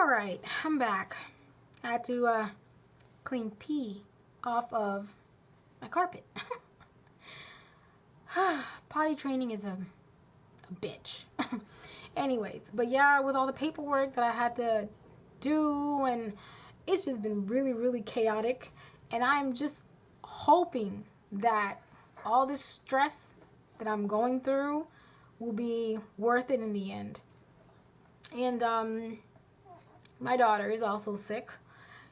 Alright, I'm back. I had to clean pee off of my carpet. Potty training is a bitch. Anyways, but yeah, with all the paperwork that I had to do, and it's just been really, really chaotic. And I'm just hoping that all this stress that I'm going through will be worth it in the end. And my daughter is also sick.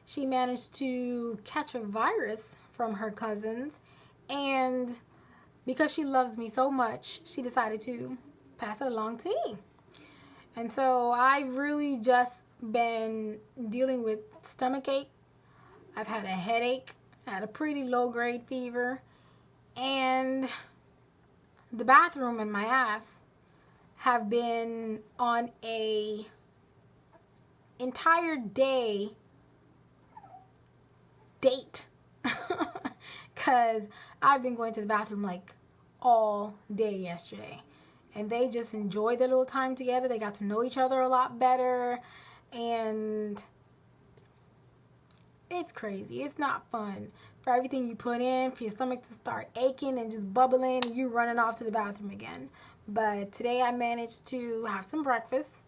She managed to catch a virus from her cousins, and because she loves me so much, she decided to pass it along to me. And so I've really just been dealing with stomach ache. I've had a headache, I had a pretty low grade fever, and the bathroom and my ass have been on a entire day date because I've been going to the bathroom like all day yesterday, and they just enjoyed their little time together. They got to know each other a lot better, and it's crazy. It's not fun for everything you put in for your stomach to start aching and just bubbling and you running off to the bathroom again. But today I managed to have some breakfast,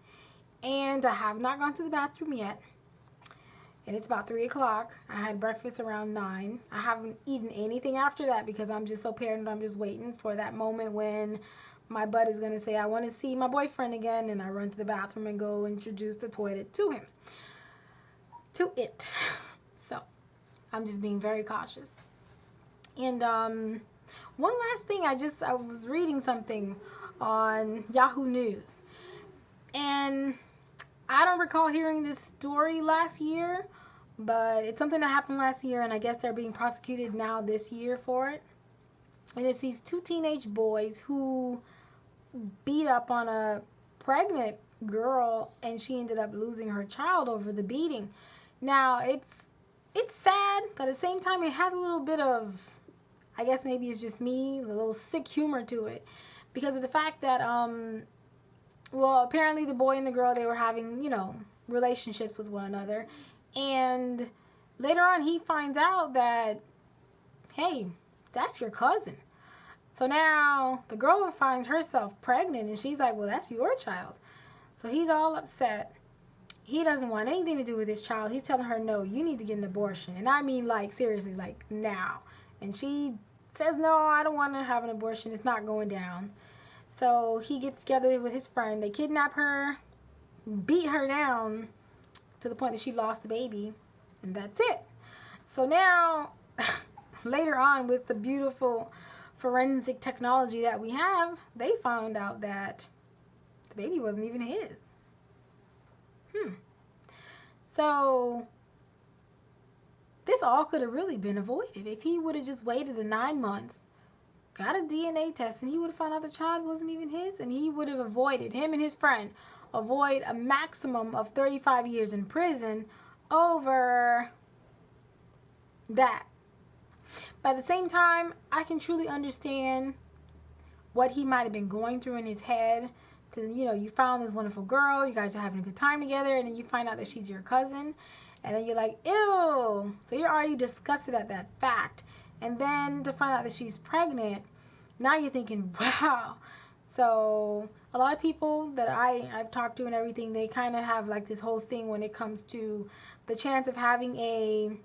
and I have not gone to the bathroom yet. And it's about 3 o'clock. I had breakfast around 9. I haven't eaten anything after that because I'm just so paranoid. I'm just waiting for that moment when my butt is going to say, I want to see my boyfriend again. And I run to the bathroom and go introduce the toilet to him. To it. So, I'm just being very cautious. And one last thing, I was reading something on Yahoo News. And I don't recall hearing this story last year, but it's something that happened last year, and I guess they're being prosecuted now this year for it. And it's these two teenage boys who beat up on a pregnant girl, and she ended up losing her child over the beating. Now, it's sad, but at the same time, it has a little bit of, I guess maybe it's just me, a little sick humor to it, because of the fact that, well, apparently the boy and the girl, they were having, relationships with one another. And later on, he finds out that, hey, that's your cousin. So now the girl finds herself pregnant, and she's like, well, that's your child. So he's all upset. He doesn't want anything to do with his child. He's telling her, no, you need to get an abortion. And I mean, like, seriously, like, now. And she says, no, I don't want to have an abortion. It's not going down. So he gets together with his friend. They kidnap her, beat her down to the point that she lost the baby, and that's it. So now, later on, with the beautiful forensic technology that we have, they found out that the baby wasn't even his. So this all could have really been avoided if he would have just waited the 9 months, got a DNA test, and he would have found out the child wasn't even his, and he would have avoided, him and his friend, avoid a maximum of 35 years in prison over that. But at the same time, I can truly understand what he might have been going through in his head. You found this wonderful girl, you guys are having a good time together, and then you find out that she's your cousin, and then you're like, ew. So you're already disgusted at that fact. And then to find out that she's pregnant, now you're thinking, wow. So a lot of people that I've talked to and everything, they kind of have like this whole thing when it comes to the chance of having a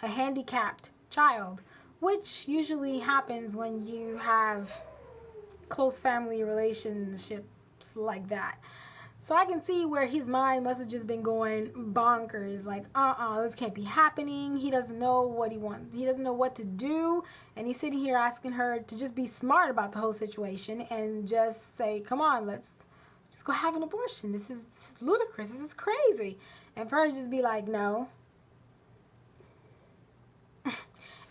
handicapped child, which usually happens when you have close family relationships like that. So I can see where his mind must have just been going bonkers, like, this can't be happening. He doesn't know what he wants. He doesn't know what to do. And he's sitting here asking her to just be smart about the whole situation and just say, come on, let's just go have an abortion. This is ludicrous. This is crazy. And for her to just be like, no.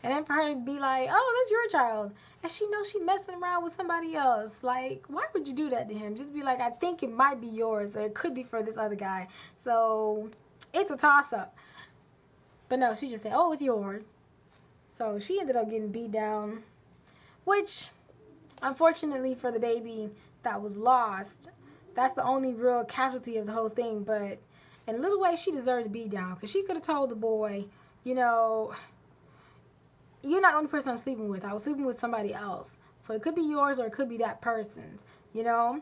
And then for her to be like, oh, that's your child. And she knows she's messing around with somebody else. Like, why would you do that to him? Just be like, I think it might be yours, or it could be for this other guy. So it's a toss-up. But no, she just said, oh, it's yours. So she ended up getting beat down, which, unfortunately for the baby that was lost, that's the only real casualty of the whole thing. But in a little way, she deserved to be down, because she could have told the boy, you know, you're not the only person I'm sleeping with. I was sleeping with somebody else. So it could be yours or it could be that person's, you know.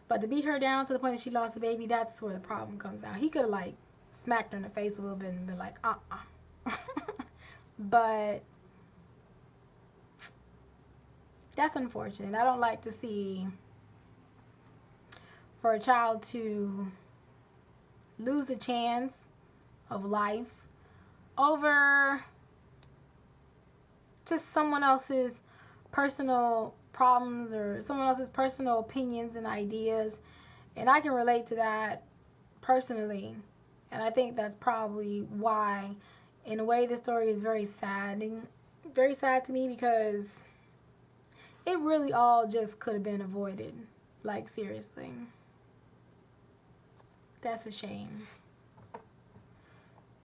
But to beat her down to the point that she lost the baby, that's where the problem comes out. He could have, like, smacked her in the face a little bit and been like, But that's unfortunate. I don't like to see for a child to lose a chance of life over just someone else's personal problems or someone else's personal opinions and ideas. And I can relate to that personally. And I think that's probably why, in a way, this story is very sad to me, because it really all just could have been avoided. Like, seriously. That's a shame.